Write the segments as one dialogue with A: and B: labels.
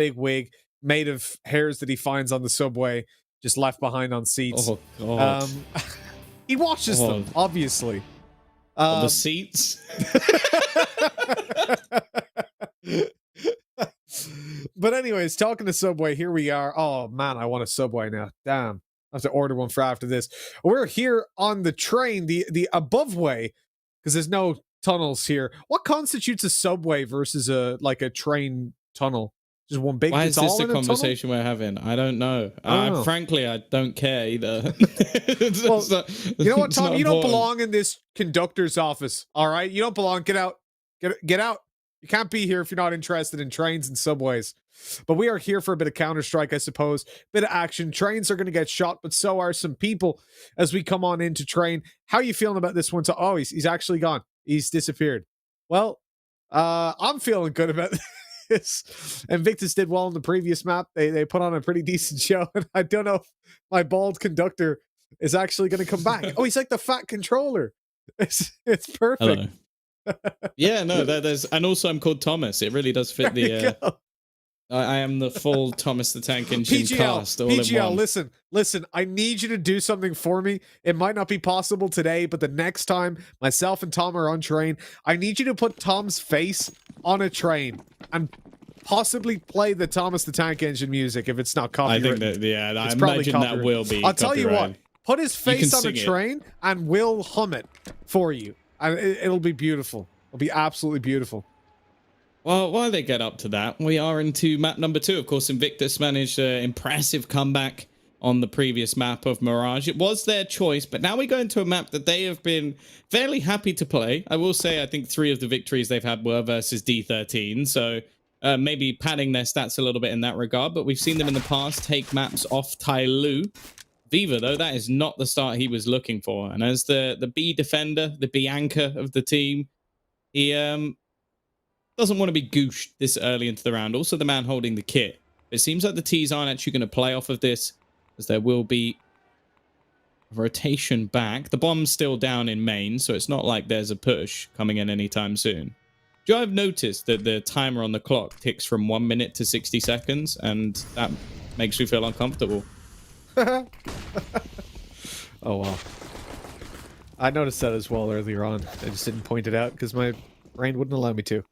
A: big wig made of hairs that he finds on the subway, just left behind on seats.
B: Oh, God.
A: He washes them, obviously.
B: The seats?
A: But anyways, talking to Subway, here we are. Oh, man, I want a Subway now. Damn. I have to order one for after this. We're here on the train, the above way, because there's no tunnels here. What constitutes a subway versus a train tunnel? Just one big.
B: Why is this the conversation we're having? I don't know. Frankly, I don't care either.
A: Well, you know what, Tom? You don't belong in this conductor's office. All right, you don't belong. Get out. Get out. You can't be here if you're not interested in trains and subways. But we are here for a bit of Counter-Strike, I suppose. Bit of action. Trains are going to get shot, but so are some people as we come on into train. How are you feeling about this one? Oh, he's actually gone. He's disappeared. Well, I'm feeling good about this. Invictus did well in the previous map. They put on a pretty decent show, and I don't know if my bald conductor is actually going to come back. Oh, he's like the fat controller. It's perfect.
B: Hello. Yeah, no, there's, and also I'm called Thomas. It really does fit the. I am the full Thomas the Tank Engine cast. All PGL, in one. Listen. I need you to do something for me. It might not be possible today, but the next time myself and Tom are on train, I need you to put Tom's face on a train and possibly play the Thomas the Tank Engine music if it's not copyrighted. I think that, I imagine that will be.
A: I'll tell you what. Put his face on a train and we'll hum it for you. And it'll be beautiful. It'll be absolutely beautiful.
B: Well, while they get up to that, we are into map number 2. Of course, Invictus managed an impressive comeback on the previous map of Mirage. It was their choice, but now we go into a map that they have been fairly happy to play. I will say I think 3 of the victories they've had were versus D13, so maybe padding their stats a little bit in that regard, but we've seen them in the past take maps off Tai Lu. Viva, though, that is not the start he was looking for. And as the B defender, the B anchor of the team, he doesn't want to be gooshed this early into the round. Also, the man holding the kit. It seems like the T's aren't actually going to play off of this, as there will be a rotation back. The bomb's still down in main, so it's not like there's a push coming in anytime soon. Do you have noticed that the timer on the clock ticks from 1 minute to 60 seconds, and that makes me feel uncomfortable?
A: Oh, wow. I noticed that as well earlier on. I just didn't point it out because my brain wouldn't allow me to.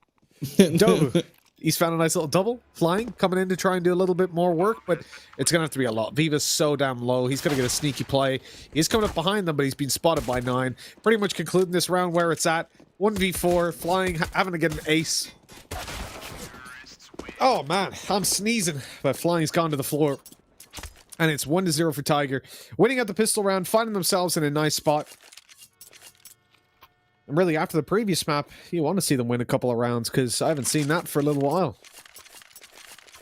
A: Dobu, he's found a nice little double flying, coming in to try and do a little bit more work, but it's going to have to be a lot. Viva's so damn low. He's going to get a sneaky play. He's coming up behind them, but he's been spotted by 9. Pretty much concluding this round where it's at. 1v4, flying, having to get an ace. Oh, man, I'm sneezing, but flying's gone to the floor. And it's 1-0 for Tiger. Winning at the pistol round, finding themselves in a nice spot. And really, after the previous map, you want to see them win a couple of rounds, because I haven't seen that for a little while.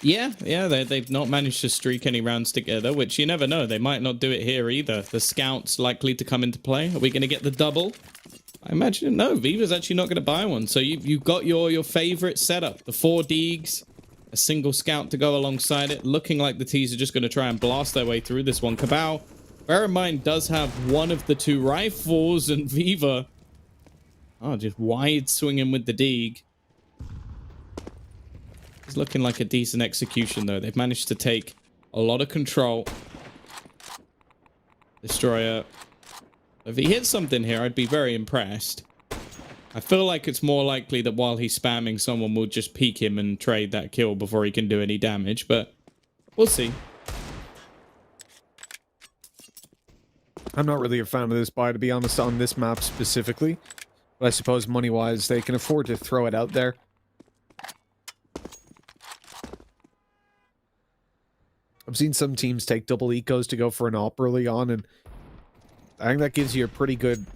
B: Yeah, they've not managed to streak any rounds together, which you never know. They might not do it here either. The scout's likely to come into play. Are we going to get the double? I imagine no. Viva's actually not going to buy one. So you've got your favorite setup. The 4 Deegs. A single scout to go alongside it. Looking like the T's are just going to try and blast their way through this one. Cabal, bear in mind, does have one of the 2 rifles, and Viva, just wide swinging with the Deeg. It's looking like a decent execution, though. They've managed to take a lot of control. Destroyer. If he hits something here, I'd be very impressed. I feel like it's more likely that while he's spamming, someone will just peek him and trade that kill before he can do any damage, but we'll see.
A: I'm not really a fan of this buy, to be honest, on this map specifically. But I suppose money-wise, they can afford to throw it out there. I've seen some teams take double ecos to go for an op early on, and I think that gives you a pretty good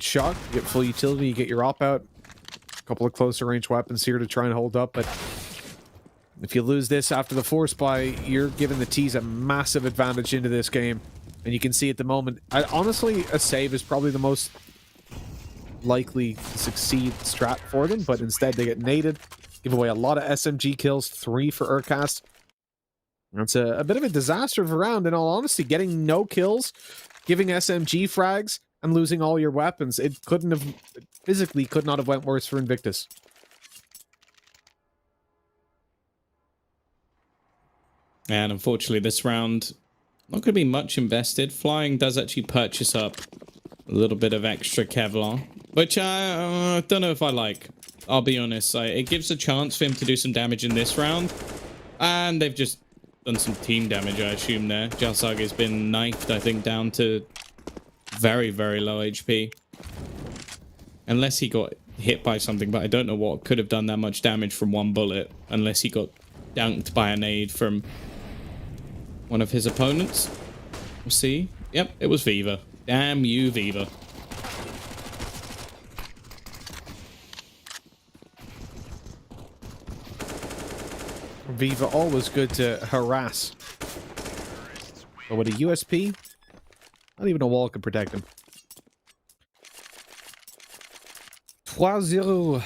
A: shot. You get full utility, you get your op out. A couple of closer range weapons here to try and hold up, but if you lose this after the force buy, you're giving the T's a massive advantage into this game. And you can see at the moment, honestly, a save is probably the most likely to succeed strat for them, but instead they get naded, give away a lot of SMG kills, 3 for Urcast. That's a bit of a disaster of a round, in all honesty. Getting no kills, giving SMG frags, and losing all your weapons. It physically could not have went worse for Invictus.
B: And unfortunately, this round, not going to be much invested. Flying does actually purchase up a little bit of extra Kevlar, which I don't know if I like. I'll be honest. It gives a chance for him to do some damage in this round. And they've just done some team damage, I assume, there. Jalsage's been knifed, I think, down to very, very low HP. Unless he got hit by something, but I don't know what could have done that much damage from one bullet. Unless he got dunked by a nade from one of his opponents. We'll see. Yep, it was Viva. Damn you, Viva.
A: Viva always good to harass. But with a USP, not even a wall can protect him. 3-0.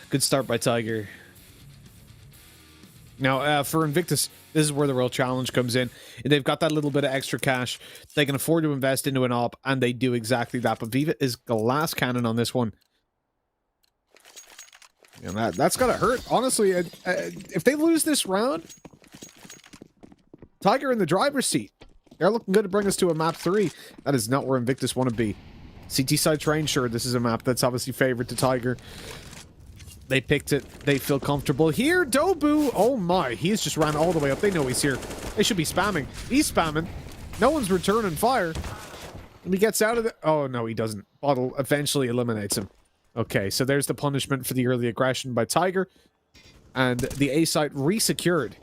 A: Good start by Tiger. Now, for Invictus, this is where the real challenge comes in. They've got that little bit of extra cash. They can afford to invest into an op, and they do exactly that. But Viva is glass cannon on this one. And that's got to hurt. Honestly, if they lose this round, Tiger in the driver's seat. They're looking good to bring us to a map 3. That is not where Invictus want to be. CT side train, sure, this is a map that's obviously favored to Tiger. They picked it. They feel comfortable here. Dobu, oh my, he's just ran all the way up. They know he's here. They should be spamming. He's spamming. No one's returning fire. And he gets out of it. Oh no, he doesn't. Bottle eventually eliminates him. Okay, so there's the punishment for the early aggression by Tiger. And the A site resecured,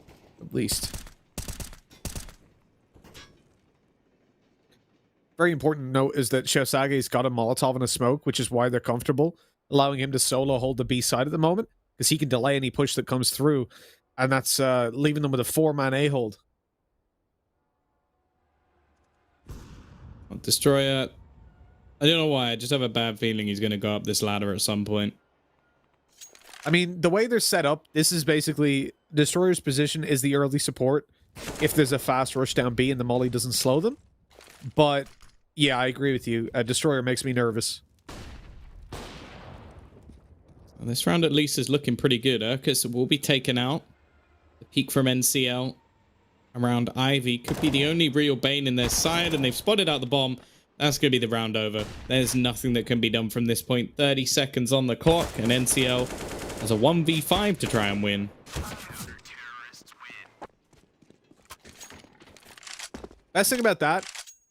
A: at least. Very important note is that Jalsage's got a Molotov and a smoke, which is why they're comfortable, allowing him to solo hold the B side at the moment, because he can delay any push that comes through, and that's leaving them with a 4-man A hold.
B: Destroyer, I don't know why, I just have a bad feeling he's going to go up this ladder at some point.
A: I mean, the way they're set up, this is basically, Destroyer's position is the early support if there's a fast rush down B and the molly doesn't slow them. But, yeah, I agree with you. Destroyer makes me nervous.
B: Well, this round at least is looking pretty good. Urkus will be taken out. The peek from NCL around Ivy could be the only real bane in their side, and they've spotted out the bomb. That's going to be the round over. There's nothing that can be done from this point. 30 seconds on the clock, and NCL has a 1v5 to try and win.
A: Best thing about that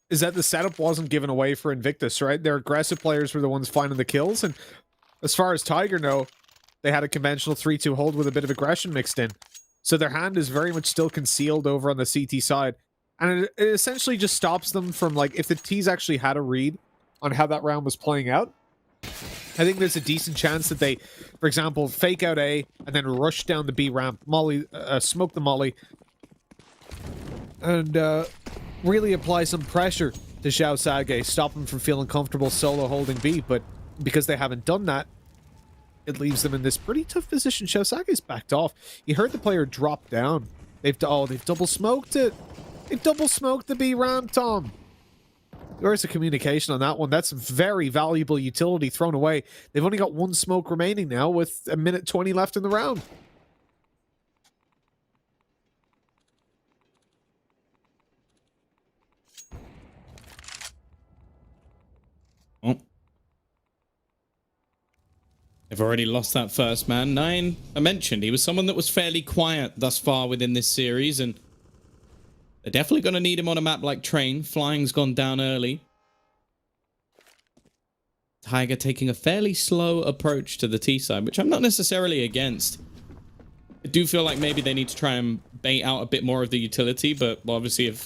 A: is that the setup wasn't given away for Invictus, right? Their aggressive players were the ones finding the kills, and as far as Tiger know, they had a conventional 3-2 hold with a bit of aggression mixed in. So their hand is very much still concealed over on the CT side. And it essentially just stops them from, like, if the T's actually had a read on how that round was playing out, I think there's a decent chance that they, for example, fake out A and then rush down the B ramp, molly, smoke the molly, and really apply some pressure to Jalsage, stop him from feeling comfortable solo holding B. But because they haven't done that, it leaves them in this pretty tough position. Jalsage's backed off. You heard the player drop down. They've double smoked it. They've double smoked the B ramp, Tom. Where's the communication on that one? That's very valuable utility thrown away. They've only got one smoke remaining now with 1:20 left in the round.
B: Oh. They've already lost that first man. 9, I mentioned, he was someone that was fairly quiet thus far within this series, and they're definitely going to need him on a map like Train. Flying's gone down early. Tiger taking a fairly slow approach to the T side, which I'm not necessarily against. I do feel like maybe they need to try and bait out a bit more of the utility, but obviously if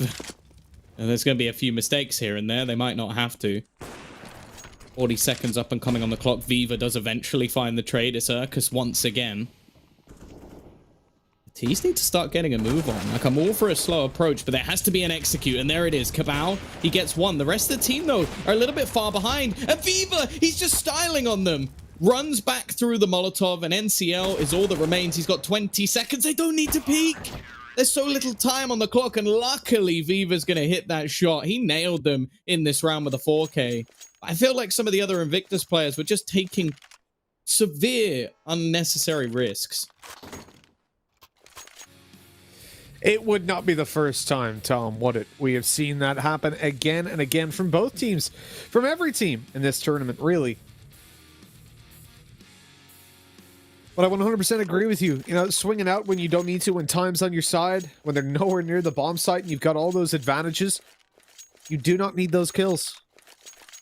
B: there's going to be a few mistakes here and there, they might not have to. 40 seconds up and coming on the clock. Viva does eventually find the trade. It's Urkus once again. Tees need to start getting a move on. Like, I'm all for a slow approach, but there has to be an execute, and there it is. Cabal, he gets one. The rest of the team, though, are a little bit far behind. And Viva, he's just styling on them. Runs back through the Molotov, and NCL is all that remains. He's got 20 seconds. They don't need to peek. There's so little time on the clock, and luckily, Viva's going to hit that shot. He nailed them in this round with a 4K. I feel like some of the other Invictus players were just taking severe, unnecessary risks.
A: It would not be the first time, Tom, would it? We have seen that happen again and again from both teams, from every team in this tournament, really. But I 100% agree with you. You know, swinging out when you don't need to, when time's on your side, when they're nowhere near the bomb site and you've got all those advantages, you do not need those kills.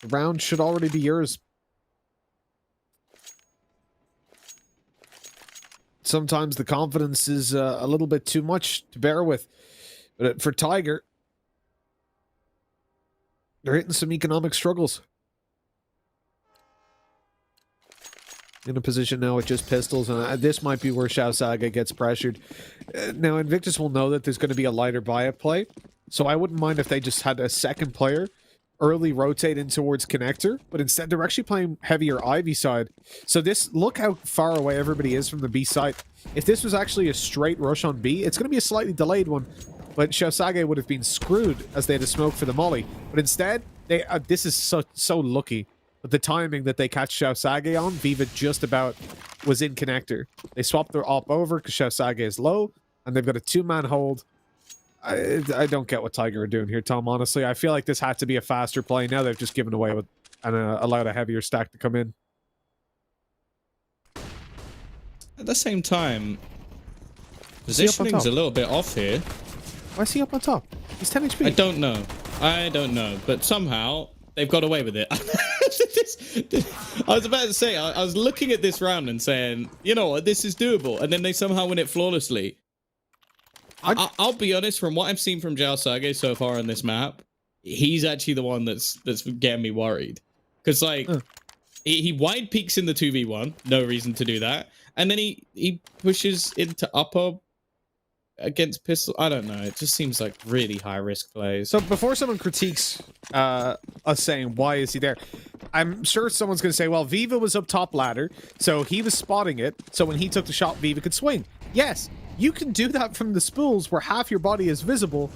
A: The round should already be yours. Sometimes the confidence is a little bit too much to bear with. But for Tiger, they're hitting some economic struggles. In a position now with just pistols, and this might be where Xiao Saga gets pressured. Now, Invictus will know that there's going to be a lighter buy at play, so I wouldn't mind if they just had a second player early rotate in towards connector, but instead they're actually playing heavier Ivy side. So this, look how far away everybody is from the B site. If this was actually a straight rush on B, it's going to be a slightly delayed one, but Xiao Saga would have been screwed as they had to smoke for the molly. But instead, they this is so lucky. But the timing that they catch Xiao Saga on, Viva just about was in connector. They swapped their op over because Xiao Saga is low, and they've got a two-man hold. I don't get what Tiger are doing here, Tom, honestly. I feel like this had to be a faster play. Now they've just given away with and allowed a heavier stack to come in.
B: At the same time, positioning's a little bit off here.
A: Why is he up on top? He's 10 HP.
B: I don't know. But somehow, they've got away with it. I was about to say, I was looking at this round and saying, you know what, this is doable. And then they somehow win it flawlessly. I'll be honest, from what I've seen from Xiao Saga so far on this map, he's actually the one that's getting me worried. Because, like, he wide peaks in the 2v1. No reason to do that. And then he pushes into upper against pistol. I don't know. It just seems like really high risk plays.
A: So before someone critiques us saying, why is he there? I'm sure someone's going to say, well, Viva was up top ladder, so he was spotting it. So when he took the shot, Viva could swing. Yes, you can do that from the spools where half your body is visible.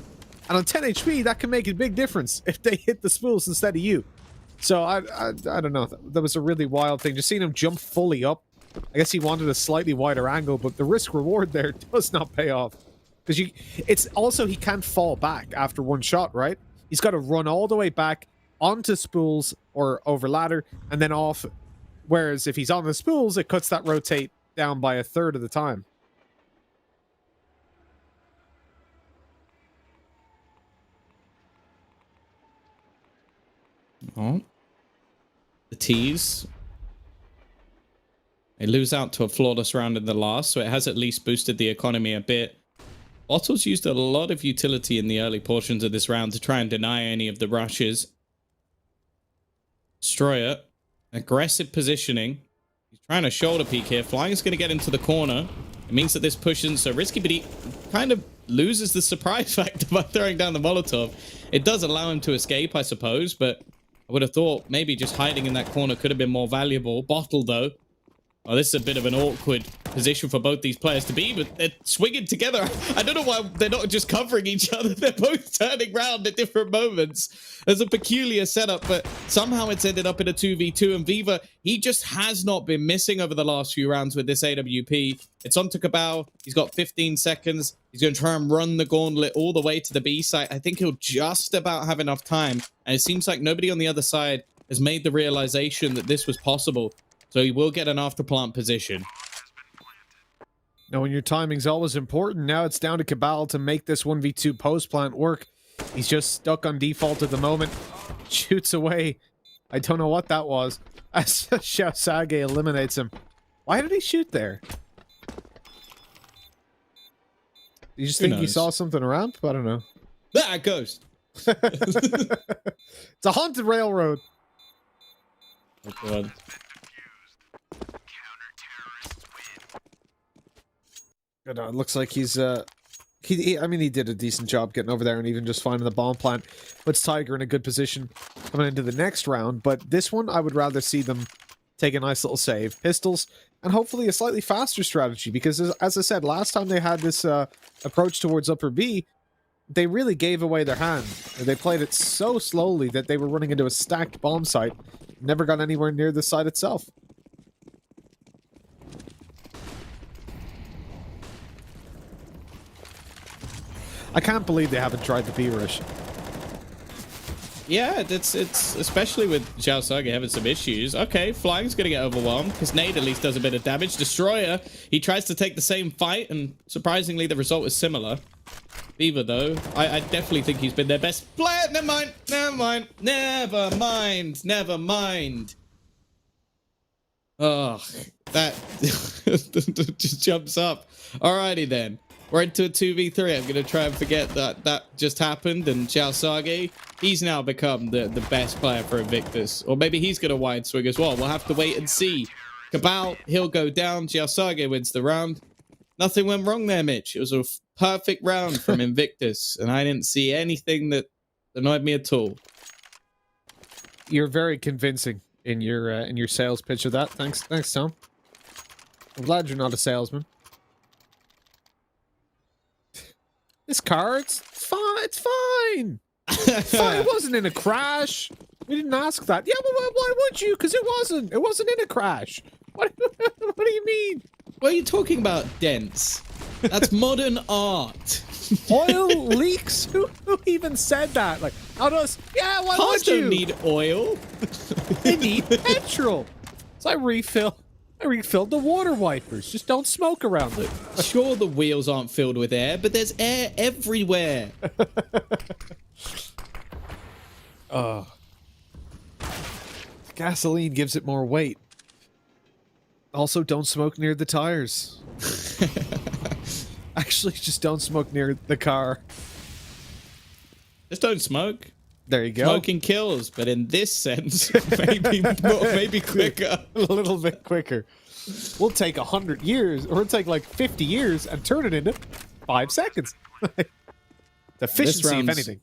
A: And on 10 HP, that can make a big difference if they hit the spools instead of you. So I don't know. That was a really wild thing. Just seeing him jump fully up. I guess he wanted a slightly wider angle, but the risk reward there does not pay off. Because it's also, he can't fall back after one shot, right? He's got to run all the way back onto spools or over ladder and then off. Whereas if he's on the spools, it cuts that rotate down by a third of the time.
B: Oh. The tease. They lose out to a flawless round in the last, so it has at least boosted the economy a bit. Bottles used a lot of utility in the early portions of this round to try and deny any of the rushes. Destroyer, aggressive positioning. He's trying to shoulder peek here. Flying is going to get into the corner. It means that this push isn't so risky, but he kind of loses the surprise factor by throwing down the Molotov. It does allow him to escape, I suppose, but I would have thought maybe just hiding in that corner could have been more valuable. Bottle, though. Oh, this is a bit of an awkward position for both these players to be, but they're swinging together. I don't know why they're not just covering each other. They're both turning around at different moments. There's a peculiar setup, but somehow it's ended up in a 2v2. And Viva, he just has not been missing over the last few rounds with this AWP. It's on to Cabal. He's got 15 seconds. He's going to try and run the gauntlet all the way to the B site. I think he'll just about have enough time. And it seems like nobody on the other side has made the realization that this was possible. So he will get an after-plant position.
A: Now, when your timing's always important, now it's down to Cabal to make this 1v2 post-plant work. He's just stuck on default at the moment. Shoots away. I don't know what that was. As Xiao Saga eliminates him. Why did he shoot there? You just think he saw something around? I don't know.
B: Ah, ghost.
A: It's a haunted railroad.
B: Oh, God.
A: It looks like he's I mean, he did a decent job getting over there and even just finding the bomb plant. Puts Tiger in a good position coming into the next round. But this one, I would rather see them take a nice little save. Pistols, and hopefully a slightly faster strategy. Because, as I said, last time they had this approach towards upper B, they really gave away their hand. They played it so slowly that they were running into a stacked bomb site. Never got anywhere near the site itself. I can't believe they haven't tried the B-Rush.
B: Yeah, it's especially with Zhao Sage having some issues. Okay, Flying's gonna get overwhelmed because Nade at least does a bit of damage. Destroyer, he tries to take the same fight, and surprisingly, the result is similar. Beaver, though, I definitely think he's been their best player. Never mind, never mind, never mind, never mind. Oh, that just jumps up. Alrighty then. We're into a 2v3. I'm going to try and forget that just happened. And Zhao Sage, he's now become the best player for Invictus. Or maybe he's going to wide swing as well. We'll have to wait and see. Cabal, he'll go down. Zhao Sage wins the round. Nothing went wrong there, Mitch. It was a perfect round from Invictus. And I didn't see anything that annoyed me at all.
A: You're very convincing in your sales pitch of that. Thanks, Tom. I'm glad you're not a salesman. This car, it's fine. It's fine. It wasn't in a crash. We didn't ask that. Yeah, well, why would you? Because it wasn't. It wasn't in a crash. What do you mean?
B: What are you talking about, dents? That's modern art.
A: Oil leaks? Who even said that? Like, how does? Yeah, why
B: Cars
A: would you?
B: don't need oil.
A: They need petrol. So I refilled the water wipers. Just don't smoke around it.
B: Sure, the wheels aren't filled with air, but there's air everywhere.
A: Oh. Gasoline gives it more weight. Also, don't smoke near the tires. Actually, just don't smoke near the car.
B: Just don't smoke.
A: There you go.
B: Smoking kills, but in this sense, maybe quicker.
A: A little bit quicker. We'll take 100 years, or we'll take like 50 years and turn it into 5 seconds. The efficiency, if anything.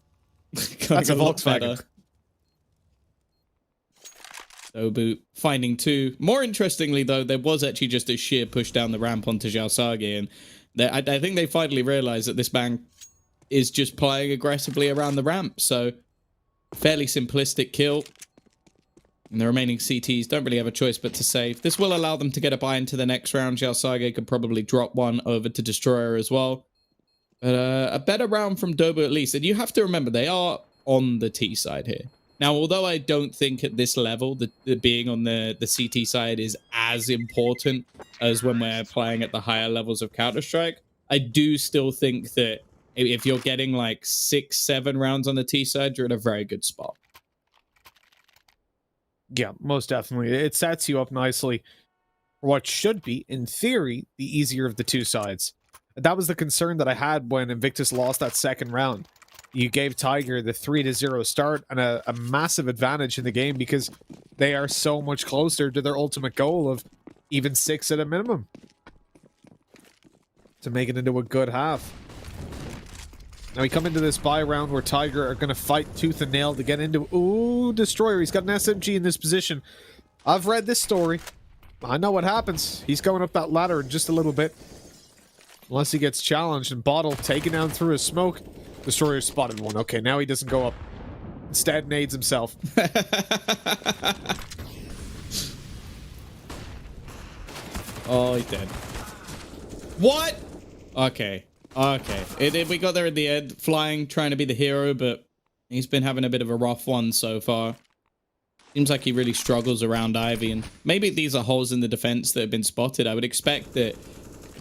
A: That's a Volkswagen.
B: Dobu finding 2. More interestingly, though, there was actually just a sheer push down the ramp onto Zhao Sage, and I think they finally realized that this man is just playing aggressively around the ramp, so fairly simplistic kill. And the remaining CTs don't really have a choice but to save. This will allow them to get a buy into the next round. Zhao Sage could probably drop one over to Destroyer as well. But a better round from Dobu at least. And you have to remember, they are on the T side here. Now, although I don't think at this level the being on the CT side is as important as when we're playing at the higher levels of Counter-Strike, I do still think that if you're getting like 6-7 rounds on the T side, you're in a very good spot.
A: Yeah, most definitely. It sets you up nicely for what should be, in theory, the easier of the two sides. That was the concern that I had when Invictus lost that second round. You gave Tiger the 3-0 start and a massive advantage in the game because they are so much closer to their ultimate goal of even 6 at a minimum to make it into a good half. Now we come into this bye round where Tiger are going to fight tooth and nail to get into... Ooh, Destroyer. He's got an SMG in this position. I've read this story. I know what happens. He's going up that ladder in just a little bit. Unless he gets challenged, and Bottle taken down through his smoke. Destroyer spotted one. Okay, now he doesn't go up. Instead, nades himself.
B: Oh, he's dead. What? Okay. Okay. We got there in the end. Flying, trying to be the hero, but he's been having a bit of a rough one so far. Seems like he really struggles around Ivy, and maybe these are holes in the defense that have been spotted. I would expect that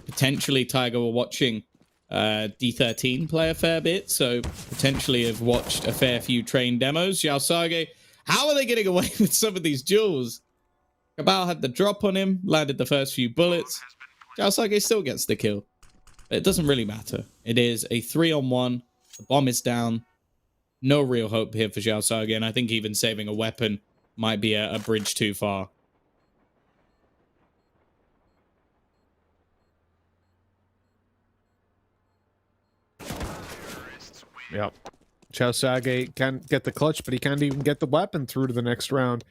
B: potentially Tiger were watching D13 play a fair bit, so potentially have watched a fair few train demos. Zhao Sage, how are they getting away with some of these duels? Cabal had the drop on him, landed the first few bullets. Zhao Sage still gets the kill. But it doesn't really matter. It is a 3-on-1. The bomb is down. No real hope here for Zhao Sage, and I think even saving a weapon might be a bridge too far.
A: Yep. Zhao Sage can't get the clutch, but he can't even get the weapon through to the next round.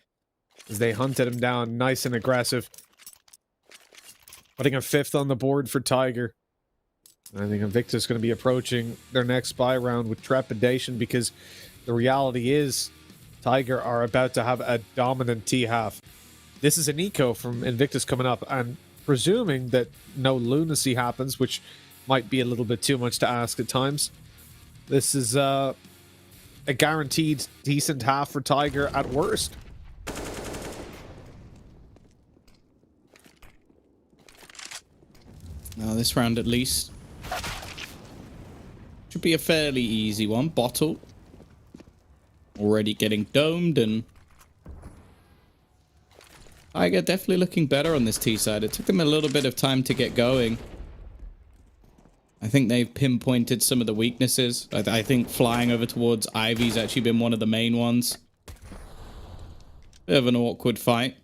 A: As they hunted him down, nice and aggressive. Putting a 5th on the board for Tiger. I think Invictus is going to be approaching their next buy round with trepidation because the reality is Tiger are about to have a dominant T-half. This is an eco from Invictus coming up, and presuming that no lunacy happens, which might be a little bit too much to ask at times, This is a guaranteed decent half for Tiger at worst.
B: Now this round at least should be a fairly easy one. Bottle already getting domed, and Tiger definitely looking better on this T side. It took them a little bit of time to get going. I think they've pinpointed some of the weaknesses. I think flying over towards Ivy's actually been one of the main ones. Bit of an awkward fight.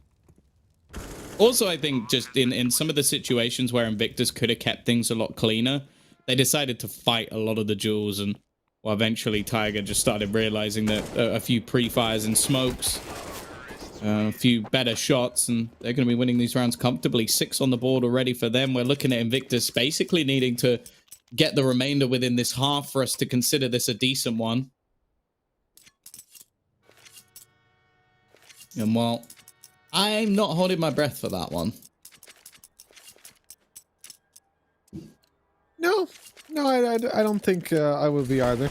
B: Also, I think just in some of the situations where Invictus could have kept things a lot cleaner, they decided to fight a lot of the duels, and well, eventually Tiger just started realizing that a few pre-fires and smokes, a few better shots, and they're going to be winning these rounds comfortably. 6 on the board already for them. We're looking at Invictus basically needing to get the remainder within this half for us to consider this a decent one. And well, I'm not holding my breath for that one.
A: No, I don't think I will be either.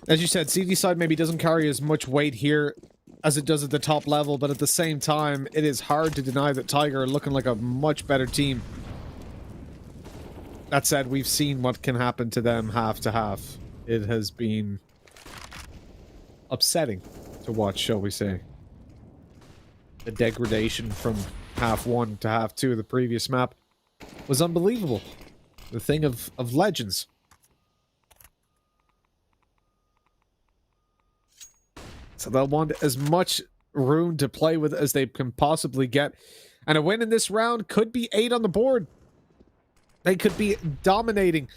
A: As you said, CD side maybe doesn't carry as much weight here as it does at the top level, but at the same time, it is hard to deny that Tiger are looking like a much better team. That said, we've seen what can happen to them half to half. It has been upsetting to watch, shall we say. The degradation from half 1 to half 2 of the previous map was unbelievable. The thing of legends. So they'll want as much room to play with as they can possibly get. And a win in this round could be 8 on the board. They could be dominating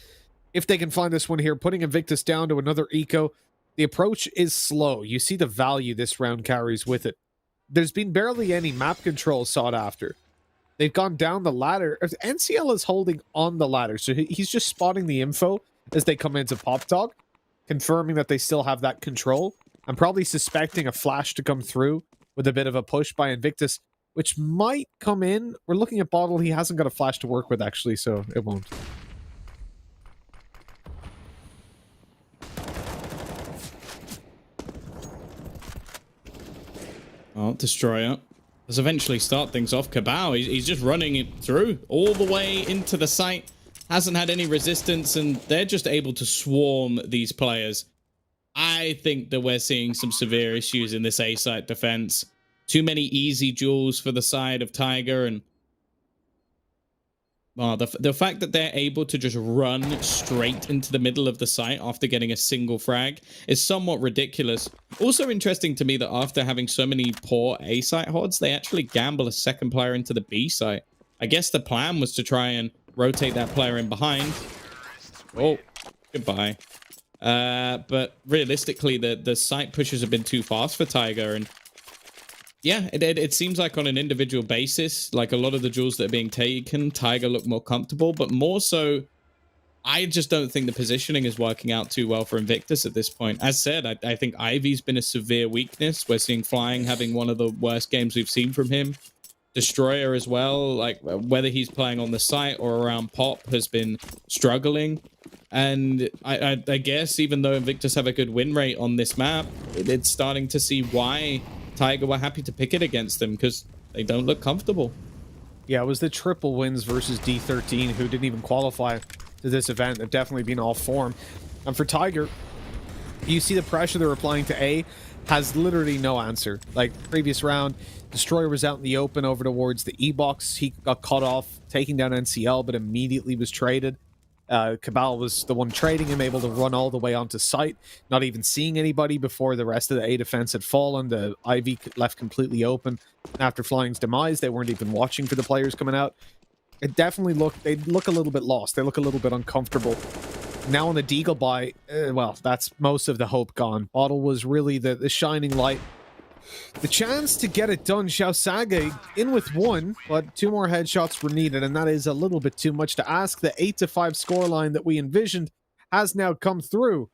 A: if they can find this one here, putting Invictus down to another eco. The approach is slow. You see the value this round carries with it. There's been barely any map control sought after. They've gone down the ladder. NCL is holding on the ladder, so he's just spotting the info as they come into Pop Dog, confirming that they still have that control. I'm probably suspecting a flash to come through with a bit of a push by Invictus, which might come in. We're looking at Bottle. He hasn't got a flash to work with, actually, so it won't.
B: Oh, Destroyer does eventually start things off. Cabal, he's just running it through all the way into the site. Hasn't had any resistance, and they're just able to swarm these players. I think that we're seeing some severe issues in this A-site defense. Too many easy duels for the side of Tiger, and well, the fact that they're able to just run straight into the middle of the site after getting a single frag is somewhat ridiculous. Also interesting to me that after having so many poor A-site HODs, they actually gamble a second player into the B site. I guess the plan was to try and rotate that player in behind. Oh, goodbye. But realistically, the site pushes have been too fast for Tiger, and yeah, it seems like on an individual basis, like a lot of the duels that are being taken, Tiger look more comfortable, but more so, I just don't think the positioning is working out too well for Invictus at this point. As said, I think Ivy's been a severe weakness. We're seeing Flying having one of the worst games we've seen from him. Destroyer as well, like whether he's playing on the site or around Pop, has been struggling. And I guess even though Invictus have a good win rate on this map, it's starting to see why Tiger were happy to pick it against them, because they don't look comfortable.
A: Yeah, it was the triple wins versus D13, who didn't even qualify to this event. They've definitely been off form. And for Tiger, you see the pressure they're applying to A has literally no answer. Like previous round, Destroyer was out in the open over towards the E-box. He got cut off, taking down NCL, but immediately was traded. Cabal was the one trading him, able to run all the way onto site, not even seeing anybody before the rest of the A defense had fallen. The IV left completely open. After Flying's demise, they weren't even watching for the players coming out. It definitely they look a little bit lost. They look a little bit uncomfortable. Now on the Deagle buy, well, that's most of the hope gone. Bottle was really the shining light. The chance to get it done, Xiao Sage in with 1, but 2 more headshots were needed, and that is a little bit too much to ask. The 8-5 scoreline that we envisioned has now come through.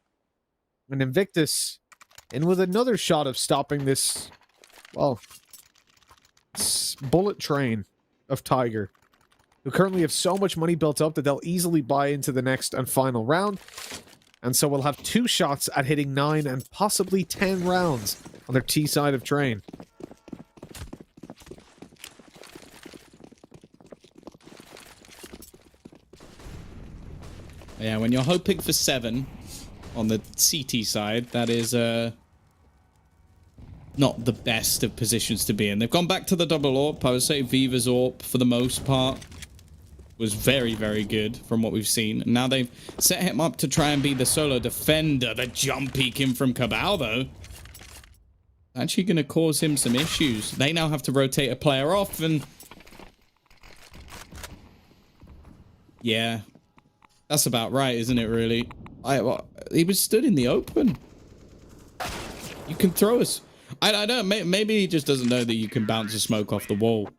A: And Invictus in with another shot of stopping this, well, bullet train of Tiger. who currently have so much money built up that they'll easily buy into the next and final round. And so we'll have 2 shots at hitting 9 and possibly 10 rounds on their T side of train.
B: Yeah, when you're hoping for 7 on the CT side, that is not the best of positions to be in. They've gone back to the double AWP. I would say Viva's AWP, for the most part, was very, very good from what we've seen. And now they've set him up to try and be the solo defender. The jump peeking from Cabal, though, actually going to cause him some issues. They now have to rotate a player off, and yeah, that's about right, isn't it, really? He was stood in the open. You can throw us. I don't. Maybe he just doesn't know that you can bounce a smoke off the wall.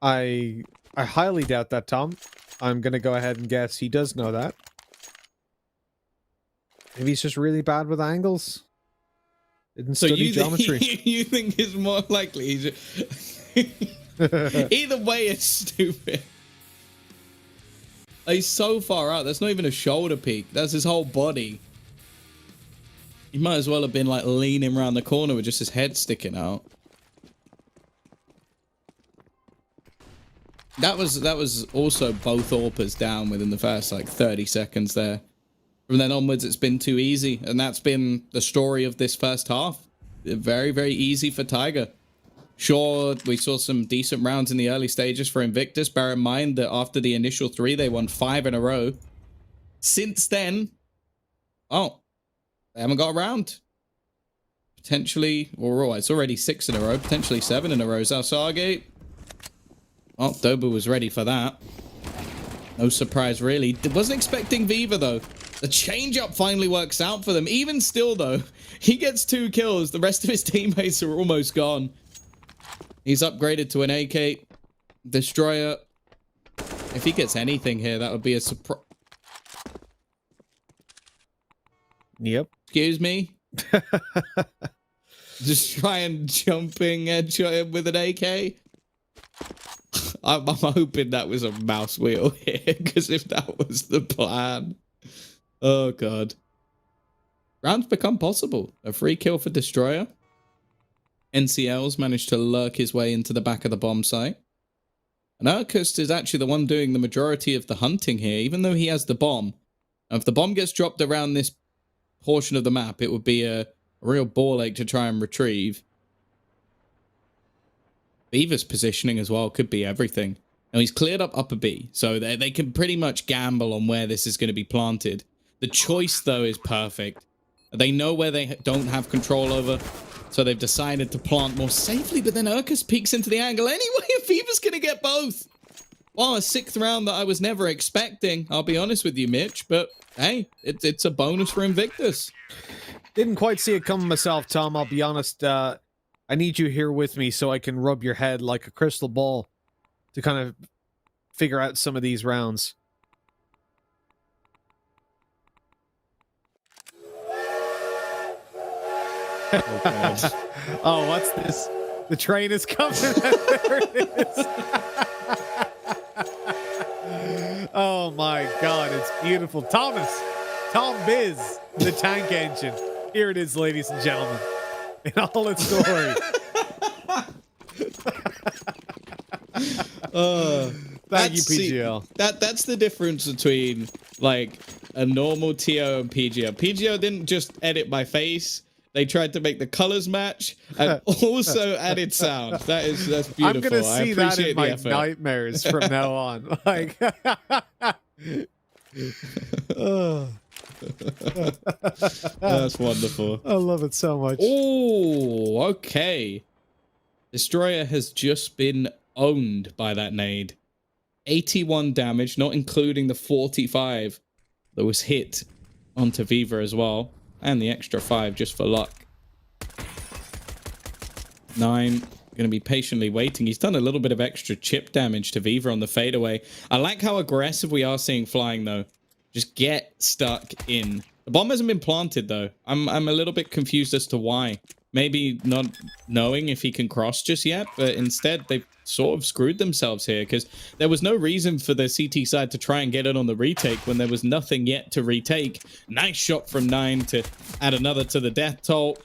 A: I highly doubt that, Tom. I'm gonna go ahead and guess he does know that. Maybe he's just really bad with angles. Didn't study geometry.
B: You think it's more likely he's either way, it's stupid. He's so far out. That's not even a shoulder peak. That's his whole body. He might as well have been like leaning around the corner with just his head sticking out. That was also both AWPers down within the first like 30 seconds there. From then onwards, it's been too easy, and that's been the story of this first half. Very, very easy for Tiger. Sure, we saw some decent rounds in the early stages for Invictus. Bear in mind that after the initial 3, they won 5 in a row. Since then, oh, they haven't got a round. Potentially, or it's already 6 in a row, potentially 7 in a row. Zalsargate. Oh, Dobu was ready for that. No surprise, really. Wasn't expecting Viva, though. The change-up finally works out for them. Even still, though, he gets 2 kills. The rest of his teammates are almost gone. He's upgraded to an AK Destroyer. If he gets anything here, that would be a surprise.
A: Yep.
B: Excuse me? Just try and jumping headshot with an AK. I'm hoping that was a mouse wheel here, because if that was the plan... Oh, God. Rounds become possible. A free kill for Destroyer. NCL's managed to lurk his way into the back of the bomb site. And Urkust is actually the one doing the majority of the hunting here, even though he has the bomb. Now, if the bomb gets dropped around this portion of the map, it would be a real ball ache to try and retrieve. Beaver's positioning as well could be everything. Now, he's cleared up upper B, so they can pretty much gamble on where this is going to be planted. The choice, though, is perfect. They know where they don't have control over, so they've decided to plant more safely, but then Urkust peeks into the angle anyway, and Fever's going to get both. Well, a 6th round that I was never expecting, I'll be honest with you, Mitch, but hey, it's a bonus for Invictus.
A: Didn't quite see it coming myself, Tom, I'll be honest. I need you here with me so I can rub your head like a crystal ball to kind of figure out some of these rounds.
B: Oh, God.
A: Oh, what's this? The train is coming. There it is. Oh my God, it's beautiful. Tom Biz, the tank engine. Here it is, ladies and gentlemen, in all its glory. Thank you, PGL.
B: That's the difference between like a normal TO and PGL. PGL didn't just edit my face. They tried to make the colors match and also added sound. That's beautiful.
A: I'm gonna see that in my nightmares from now on. Like, oh.
B: That's wonderful.
A: I love it so much.
B: Oh, okay. Destroyer has just been owned by that nade. 81 damage, not including the 45 that was hit onto Viva as well. And the extra 5 just for luck. 9, going to be patiently waiting. He's done a little bit of extra chip damage to Viva on the fadeaway. I like how aggressive we are seeing flying, though. Just get stuck in. The bomb hasn't been planted, though. I'm a little bit confused as to why. maybe not knowing if he can cross just yet, but instead they've sort of screwed themselves here because there was no reason for the CT side to try and get it on the retake when there was nothing yet to retake. Nice shot from 9 to add another to the death toll.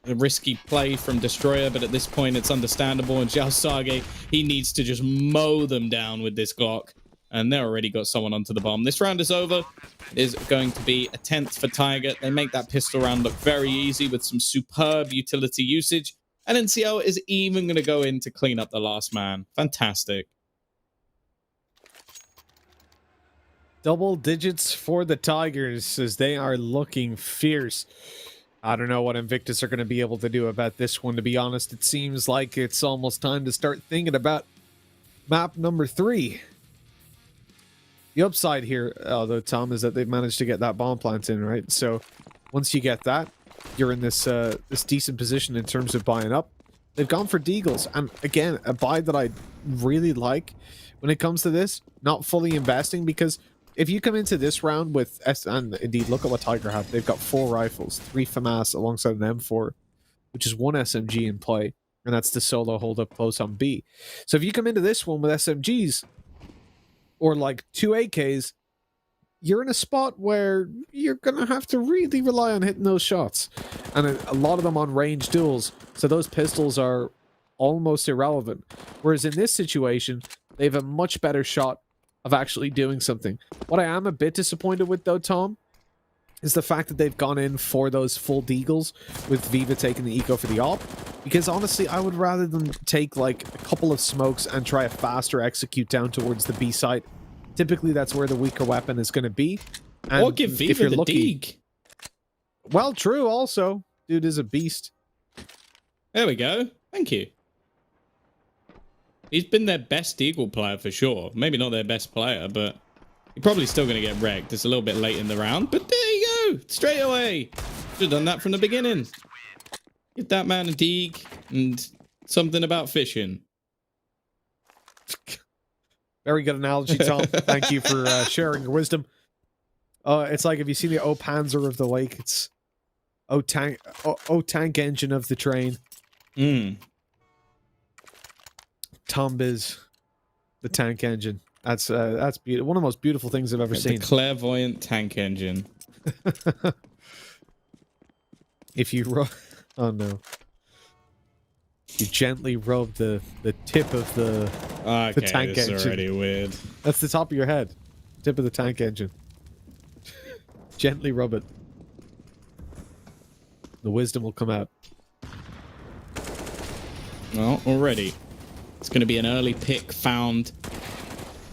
B: A risky play from Destroyer, but at this point it's understandable. And Xiao Sage, he needs to just mow them down with this Glock. And they already got someone onto the bomb. This round is over. It is going to be a 10th for Tiger. They make that pistol round look very easy with some superb utility usage. And NCL is even going to go in to clean up the last man. Fantastic.
A: Double digits for the Tigers as they are looking fierce. I don't know what Invictus are going to be able to do about this one, to be honest. It seems like it's almost time to start thinking about map number 3. The upside here, though, Tom, is that they've managed to get that bomb plant in, right? So once you get that, you're in this this decent position in terms of buying up. They've gone for Deagles, and again, a buy that I really like when it comes to this, not fully investing, because if you come into this round with and indeed, look at what Tiger have. They've got 4 rifles, 3 FAMAS alongside an M4, which is 1 SMG in play, and that's the solo hold up close on B. So if you come into this one with SMGs, or like 2 AKs, you're in a spot where you're going to have to really rely on hitting those shots. And a lot of them on range duels, so those pistols are almost irrelevant. Whereas in this situation, they have a much better shot of actually doing something. What I am a bit disappointed with, though, Tom, is the fact that they've gone in for those full deagles with Viva taking the eco for the op. Because honestly, I would rather than take like a couple of smokes and try a faster execute down towards the B site. Typically, that's where the weaker weapon is going to be. And
B: or give Viva the Deeg.
A: Well, true also. Dude is a beast.
B: There we go. Thank you. He's been their best Deagle player for sure. Maybe not their best player, but you're probably still going to get wrecked. It's a little bit late in the round, but there you go. Straight away. Should have done that from the beginning. Give that man a Deeg and something about fishing.
A: Very good analogy, Tom. Thank you for sharing your wisdom. It's like if you see the O Panzer of the lake, it's O tank engine of the train. Tom Biz, the tank engine. That's beautiful. One of the most beautiful things I've ever seen.
B: The clairvoyant tank engine.
A: If you oh no. You gently rub the tip of the tank engine.
B: It's already weird.
A: That's the top of your head. Tip of the tank engine. Gently rub it. The wisdom will come out.
B: Well, already. It's going to be an early pick found.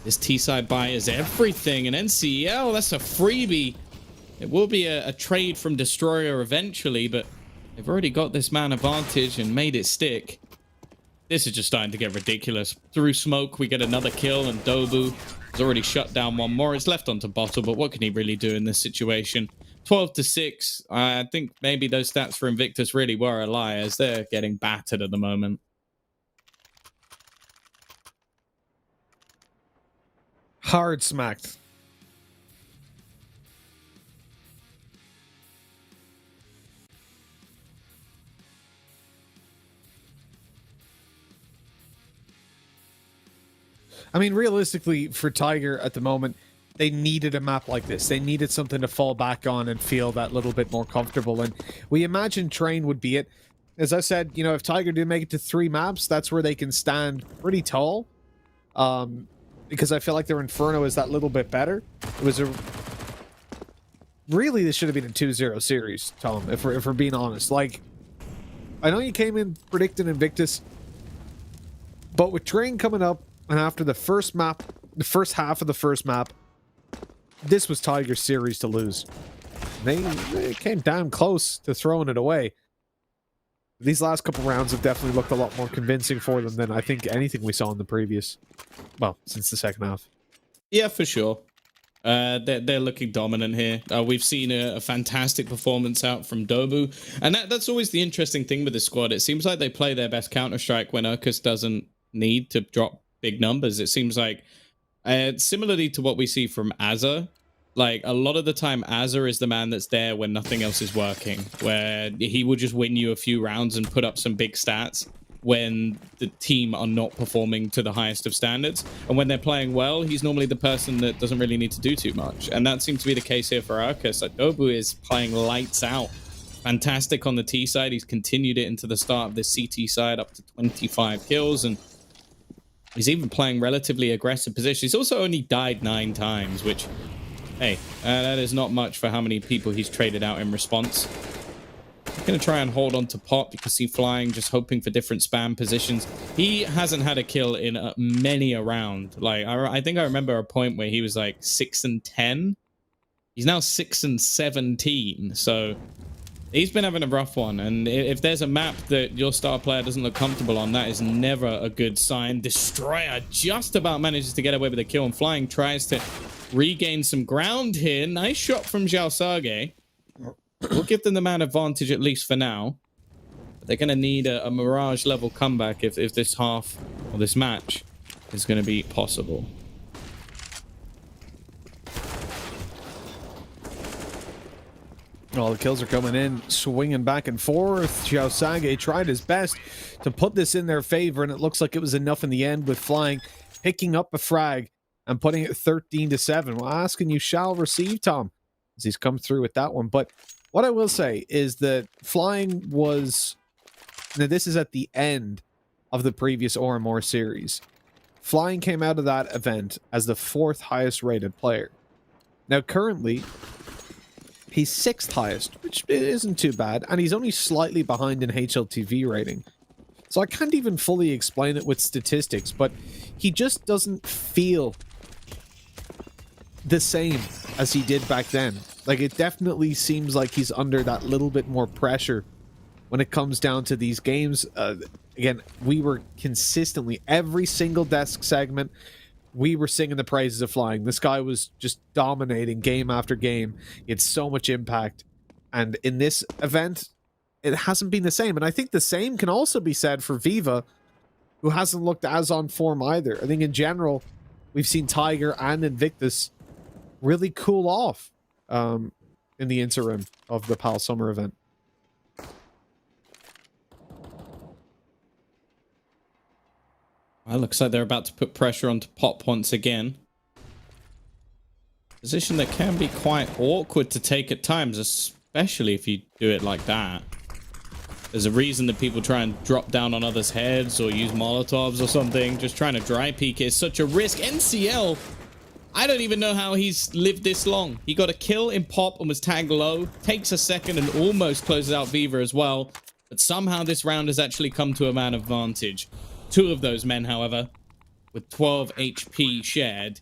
B: This T-side buy is everything. And NCL, that's a freebie. It will be a trade from Destroyer eventually, but they've already got this man advantage and made it stick. This is just starting to get ridiculous. Through smoke, we get another kill, and Dobu has already shut down one more. It's left onto Bottle, but what can he really do in this situation? 12-6. I think maybe those stats for Invictus really were a lie, as they're getting battered at the moment.
A: Hard smacked. I mean, realistically, for Tiger at the moment, they needed a map like this. They needed something to fall back on and feel that little bit more comfortable. And we imagined Train would be it. As I said, you know, if Tiger did make it to 3 maps, that's where they can stand pretty tall. Because I feel like their Inferno is that little bit better. It was a... Really, this should have been a 2-0 series, Tom, if we're being honest. Like, I know you came in predicting Invictus, but with Train coming up, and after the first map, the first half of the first map, this was Tiger's series to lose. They came damn close to throwing it away. These last couple rounds have definitely looked a lot more convincing for them than I think anything we saw in the previous, well, since the second half.
B: Yeah, for sure. They're looking dominant here. We've seen a fantastic performance out from Dobu, and that's always the interesting thing with the squad. It seems like they play their best Counter-Strike when Urkus doesn't need to drop big numbers. It seems like, similarly to what we see from Azza, like a lot of the time, Azza is the man that's there when nothing else is working, where he will just win you a few rounds and put up some big stats when the team are not performing to the highest of standards. And when they're playing well, he's normally the person that doesn't really need to do too much. And that seems to be the case here for Arcus. Adobu is playing lights out. Fantastic on the T side. He's continued it into the start of the CT side, up to 25 kills. And he's even playing relatively aggressive position. He's also only died 9 times, which, hey, that is not much for how many people he's traded out in response. I'm going to try and hold on to Pop. You can see flying, just hoping for different spam positions. He hasn't had a kill in many a round. Like, I think I remember a point where he was like 6 and 10. He's now 6 and 17. So he's been having a rough one. And if there's a map that your star player doesn't look comfortable on, that is never a good sign. Destroyer just about manages to get away with a kill, and flying tries to regain some ground here. Nice shot from Xiao Sage. We'll give them the man advantage at least for now. But they're going to need a Mirage level comeback if this half or this match is going to be possible.
A: All the kills are coming in, swinging back and forth. Xiao Sage tried his best to put this in their favor, and it looks like it was enough in the end, with flying picking up a frag and putting it 13-7. Well, asking you shall receive, Tom, as he's come through with that one. But what I will say is that flying was... Now, this is at the end of the previous Or series. Flying came out of that event as the 4th highest rated player. Now, currently, he's 6th highest, which isn't too bad, and he's only slightly behind in HLTV rating. So I can't even fully explain it with statistics, but he just doesn't feel the same as he did back then. Like, it definitely seems like he's under that little bit more pressure when it comes down to these games. Again, we were consistently, every single desk segment, we were singing the praises of flying. This guy was just dominating game after game. He had so much impact. And in this event, it hasn't been the same. And I think the same can also be said for Viva, who hasn't looked as on form either. I think in general, we've seen Tiger and Invictus really cool off in the interim of the PAL Summer event.
B: Well, it looks like they're about to put pressure onto Pop once again. Position that can be quite awkward to take at times, especially if you do it like that. There's a reason that people try and drop down on others' heads or use Molotovs or something. Just trying to dry peek is such a risk. NCL, I don't even know how he's lived this long. He got a kill in Pop and was tagged low. Takes a second and almost closes out Viva as well. But somehow this round has actually come to a man advantage. 2 of those men, however, with 12 HP shared,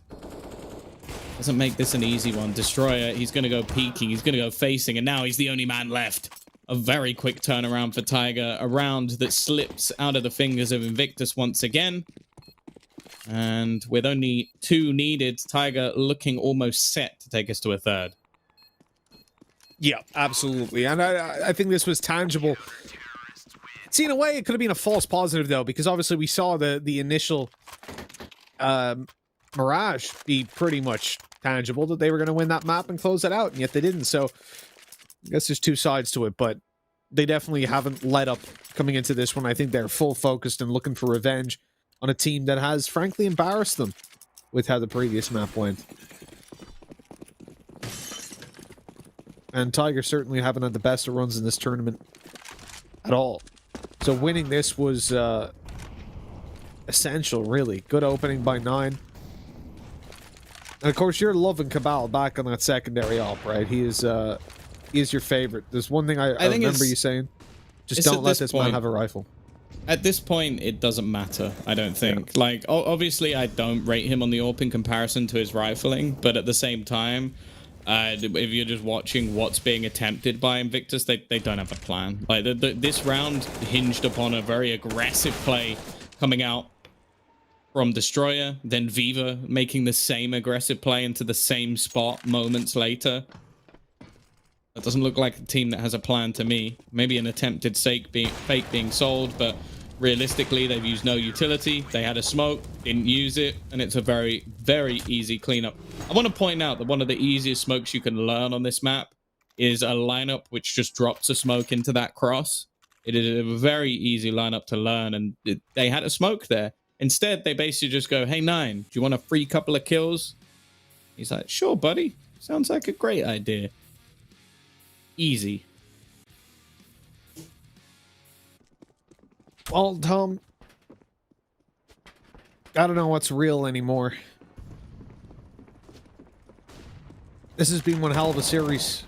B: doesn't make this an easy one. Destroyer, he's going to go peeking, he's going to go facing, and now he's the only man left. A very quick turnaround for Tiger, a round that slips out of the fingers of Invictus once again. And with only 2 needed, Tiger looking almost set to take us to a 3rd.
A: Yeah, absolutely. And I think this was tangible. See, in a way, it could have been a false positive, though, because obviously we saw the initial Mirage be pretty much tangible, that they were going to win that map and close it out, and yet they didn't. So I guess there's 2 sides to it, but they definitely haven't let up coming into this one. I think they're full focused and looking for revenge on a team that has, frankly, embarrassed them with how the previous map went. And Tiger certainly haven't had the best of runs in this tournament at all. So winning this was essential, really. Good opening by 9. And of course, you're loving Cabal back on that secondary op, right? He is your favorite. There's one thing I remember you saying. Just don't let this man have a rifle.
B: At this point, it doesn't matter, I don't think. Yeah. Like, obviously, I don't rate him on the AWP in comparison to his rifling, but at the same time, if you're just watching what's being attempted by Invictus, they don't have a plan. Like, this round hinged upon a very aggressive play coming out from Destroyer, then Viva making the same aggressive play into the same spot moments later. That doesn't look like a team that has a plan to me. Maybe an attempted fake being sold, but realistically, they've used no utility. They had a smoke, didn't use it, and it's a very, very easy cleanup. I want to point out that one of the easiest smokes you can learn on this map is a lineup which just drops a smoke into that cross. It is a very easy lineup to learn, and they had a smoke there. Instead, they basically just go, hey, 9, do you want a free couple of kills? He's like, sure, buddy. Sounds like a great idea. Easy.
A: Well, Tom, I don't know what's real anymore. This has been one hell of a series.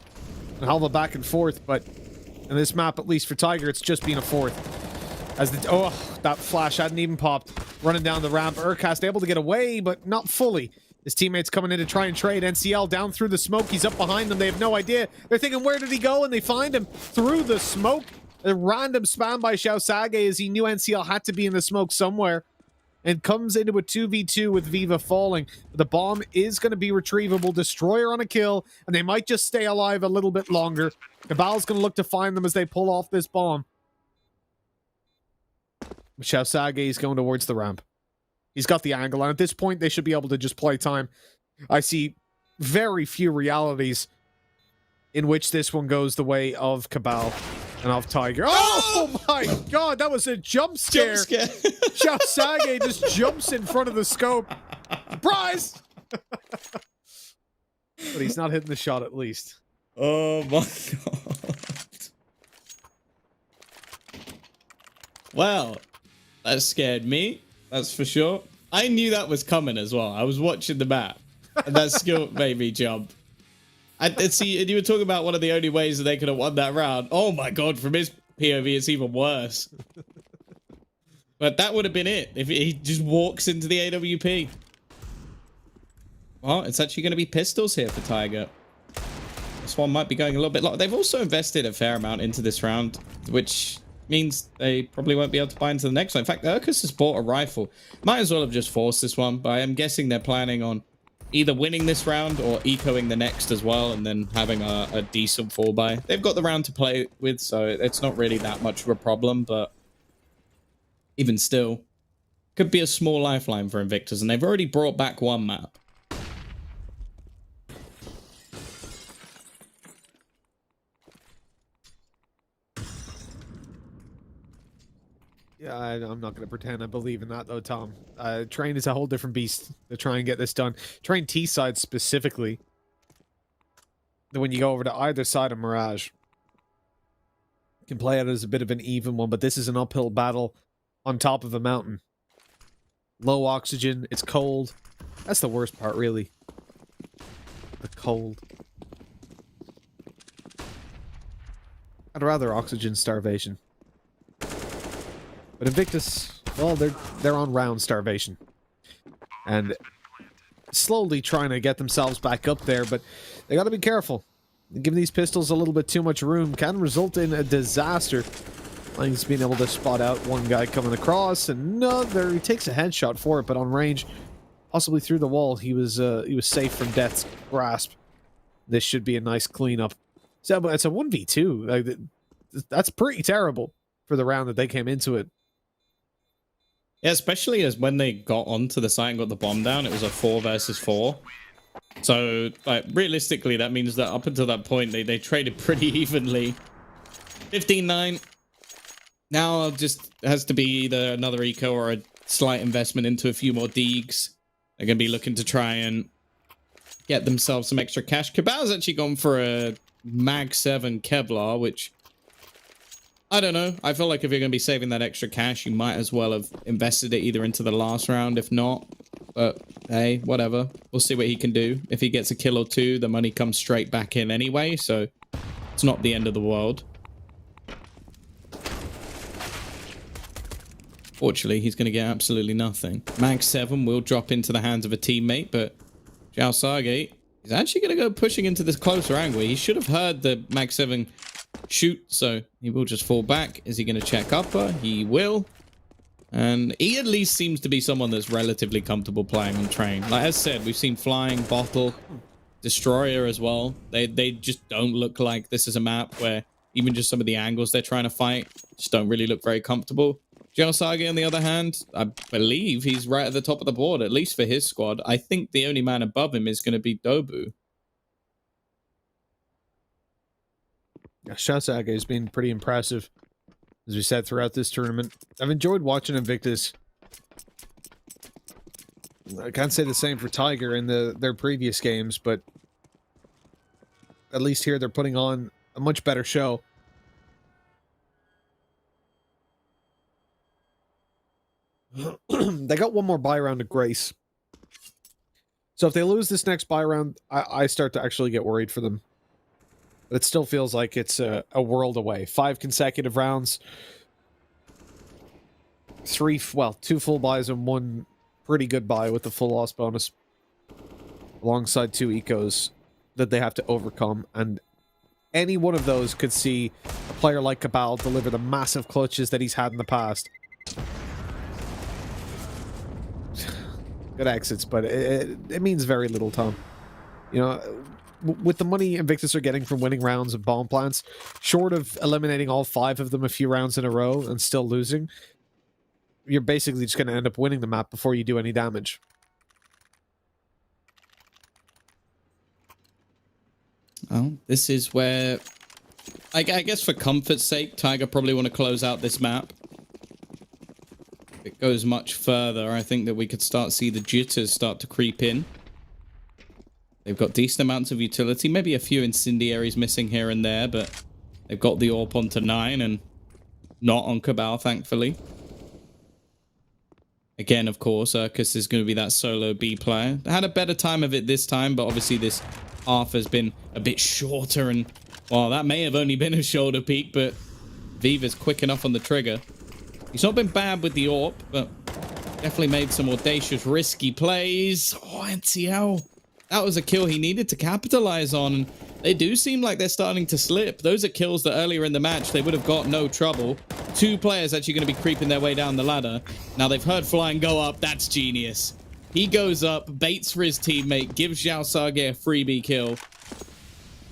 A: A hell of a back and forth, but in this map, at least for Tiger, it's just been a fourth. As the... Oh, that flash hadn't even popped. Running down the ramp. Urcast able to get away, but not fully. His teammates coming in to try and trade. NCL down through the smoke. He's up behind them. They have no idea. They're thinking, where did he go? And they find him through the smoke. A random spam by Xiao Sage as he knew NCL had to be in the smoke somewhere. And comes into a 2v2 with Viva falling. The bomb is going to be retrievable. Destroyer on a kill. And they might just stay alive a little bit longer. Cabal's going to look to find them as they pull off this bomb. Xiao Sage is going towards the ramp. He's got the angle, and at this point, they should be able to just play time. I see very few realities in which this one goes the way of Cabal and of Tiger. Oh my god, that was a jump scare. Xiao Sage just jumps in front of the scope. Surprise! But he's not hitting the shot at least.
B: Oh my god. Well, that scared me. That's for sure. I knew that was coming as well. I was watching the map, and that skill made me jump. See, and you were talking about one of the only ways that they could have won that round. Oh my god, from his POV, it's even worse. But that would have been it if he just walks into the AWP. Well, it's actually going to be pistols here for Tiger. This one might be going a little bit long. They've also invested a fair amount into this round, which means they probably won't be able to buy into the next one. In fact, Urcus has bought a rifle. Might as well have just forced this one, but I am guessing they're planning on either winning this round or ecoing the next as well, and then having a decent fall by. They've got the round to play with, so it's not really that much of a problem, but even still, could be a small lifeline for Invictus, and they've already brought back one map.
A: Yeah, I'm not going to pretend I believe in that, though, Tom. Train is a whole different beast to try and get this done. Train T-side specifically. When you go over to either side of Mirage, you can play it as a bit of an even one, but this is an uphill battle on top of a mountain. Low oxygen, it's cold. That's the worst part, really. The cold. I'd rather oxygen starvation. But Invictus, well, they're on round starvation. And slowly trying to get themselves back up there, but they got to be careful. Giving these pistols a little bit too much room can result in a disaster. He's being able to spot out one guy coming across, another, he takes a headshot for it, but on range, possibly through the wall, he was safe from death's grasp. This should be a nice cleanup. So, but it's a 1v2. Like, that's pretty terrible for the round that they came into it.
B: Yeah, especially as when they got onto the site and got the bomb down, it was a 4 versus 4. So, like, realistically, that means that up until that point, they traded pretty evenly. 15-9. Now just has to be either another eco or a slight investment into a few more deegs. They're going to be looking to try and get themselves some extra cash. Cabal's actually gone for a Mag 7 Kevlar, which... I don't know. I feel like if you're going to be saving that extra cash, you might as well have invested it either into the last round, if not. But, hey, whatever. We'll see what he can do. If he gets a kill or two, the money comes straight back in anyway, so it's not the end of the world. Fortunately, he's going to get absolutely nothing. Mag 7 will drop into the hands of a teammate, but Xiao Sage is actually going to go pushing into this closer angle. He should have heard the Mag 7 shoot, so he will just fall back. Is he going to check upper? He will. And he at least seems to be someone that's relatively comfortable playing on train. Like as said, we've seen Flying, Bottle, Destroyer as well. They just don't look like this is a map where even just some of the angles they're trying to fight just don't really look very comfortable. Sage, on the other hand, I believe he's right at the top of the board, at least for his squad. I think the only man above him is going to be Dobu.
A: Yeah, Sage has been pretty impressive, as we said, throughout this tournament. I've enjoyed watching Invictus. I can't say the same for Tiger in their previous games, but at least here they're putting on a much better show. They got one more buy round of grace. So if they lose this next buy round, I start to actually get worried for them. But it still feels like it's a world away. 5 consecutive rounds. 2 full buys and 1 pretty good buy with the full loss bonus. Alongside 2 ecos that they have to overcome. And any one of those could see a player like Cabal deliver the massive clutches that he's had in the past. Good exits, but it means very little, Tom. You know, with the money Invictus are getting from winning rounds of bomb plants, short of eliminating all 5 of them a few rounds in a row and still losing, you're basically just going to end up winning the map before you do any damage.
B: Oh, this is where, I guess for comfort's sake, Tiger probably want to close out this map. If it goes much further, I think that we could start see the jitters start to creep in. They've got decent amounts of utility, maybe a few incendiaries missing here and there, but they've got the AWP onto 9 and not on Cabal, thankfully. Again, of course, Urkus is going to be that solo B player. Had a better time of it this time, but obviously this half has been a bit shorter, and, well, that may have only been a shoulder peak, but Viva's quick enough on the trigger. He's not been bad with the AWP, but definitely made some audacious, risky plays. Oh, NCL. That was a kill he needed to capitalize on. They do seem like they're starting to slip. Those are kills that earlier in the match they would have got no trouble. 2 players actually going to be creeping their way down the ladder. Now they've heard Flying go up. That's genius. He goes up, baits for his teammate, gives Xiao Sage a freebie kill.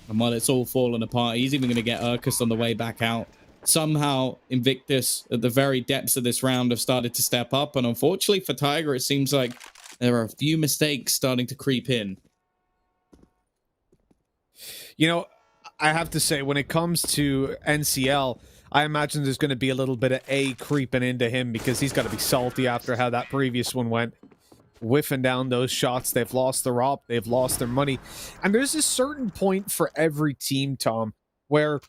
B: And while it's all falling apart, he's even going to get Urkus on the way back out. Somehow, Invictus, at the very depths of this round, have started to step up. And unfortunately for Tiger, it seems like there are a few mistakes starting to creep in.
A: You know, I have to say, when it comes to NCL, I imagine there's going to be a little bit of A creeping into him because he's got to be salty after how that previous one went. Whiffing down those shots. They've lost their op. They've lost their money. And there's a certain point for every team, Tom, where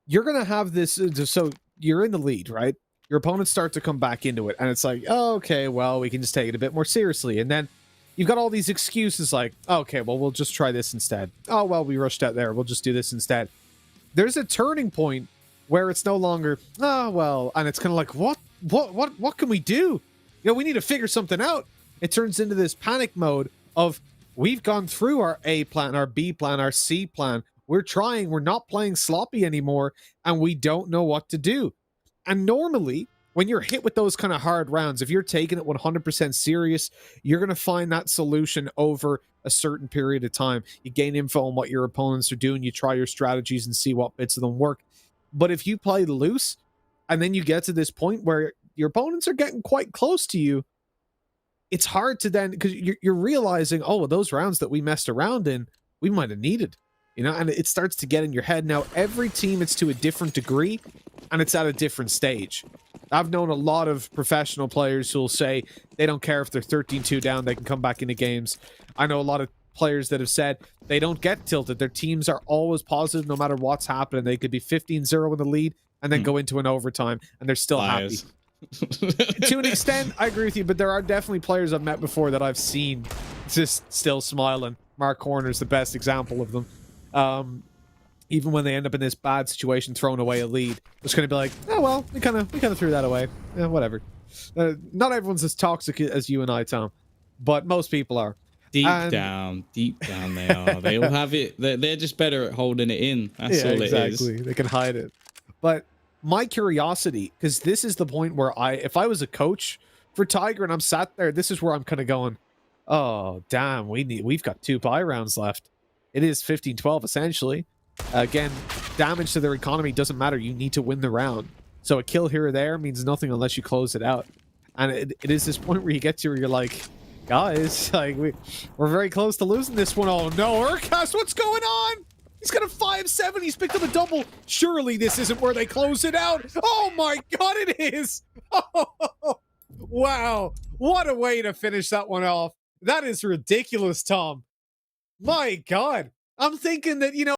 A: you're going to have this. So you're in the lead, right? Your opponents start to come back into it. And it's like, oh, okay, well, we can just take it a bit more seriously. And then you've got all these excuses like, okay, well, we'll just try this instead. Oh, well, we rushed out there. We'll just do this instead. There's a turning point where it's no longer, oh, well, and it's kind of like, what can we do? You know, we need to figure something out. It turns into this panic mode of, we've gone through our A plan, our B plan, our C plan. We're trying, we're not playing sloppy anymore, and we don't know what to do. And normally, when you're hit with those kind of hard rounds, if you're taking it 100% serious, you're going to find that solution over a certain period of time. You gain info on what your opponents are doing, you try your strategies and see what bits of them work. But if you play loose, and then you get to this point where your opponents are getting quite close to you, it's hard to then, because you're realizing, oh, well, those rounds that we messed around in, we might have needed. You know, and it starts to get in your head. Now, every team, it's to a different degree, and it's at a different stage. I've known a lot of professional players who'll say they don't care if they're 13-2 down, they can come back into games. I know a lot of players that have said they don't get tilted. Their teams are always positive no matter what's happening. They could be 15-0 in the lead and then go into an overtime, and they're still happy. To an extent, I agree with you, but there are definitely players I've met before that I've seen just still smiling. Mark Horner's the best example of them. Even when they end up in this bad situation, throwing away a lead, it's going to be like, oh well, we kind of threw that away. Yeah, whatever. Not everyone's as toxic as you and I, Tom, but most people are.
B: Deep down they are. They all have it. They're just better at holding it in. That's all it is.
A: Exactly. They can hide it. But my curiosity, because this is the point where if I was a coach for Tiger and I'm sat there, this is where I'm kind of going, oh damn, we've got 2 buy rounds left. It is 15-12 essentially. Again, damage to their economy doesn't matter. You need to win the round. So a kill here or there means nothing unless you close it out. And it is this point where you get to where you're like, guys, like we're very close to losing this one. Oh no, Urcast, what's going on? He's got a 5-7. He's picked up a double. Surely this isn't where they close it out. Oh my god, it is. Oh, wow. What a way to finish that one off. That is ridiculous, Tom. My god. I'm thinking that,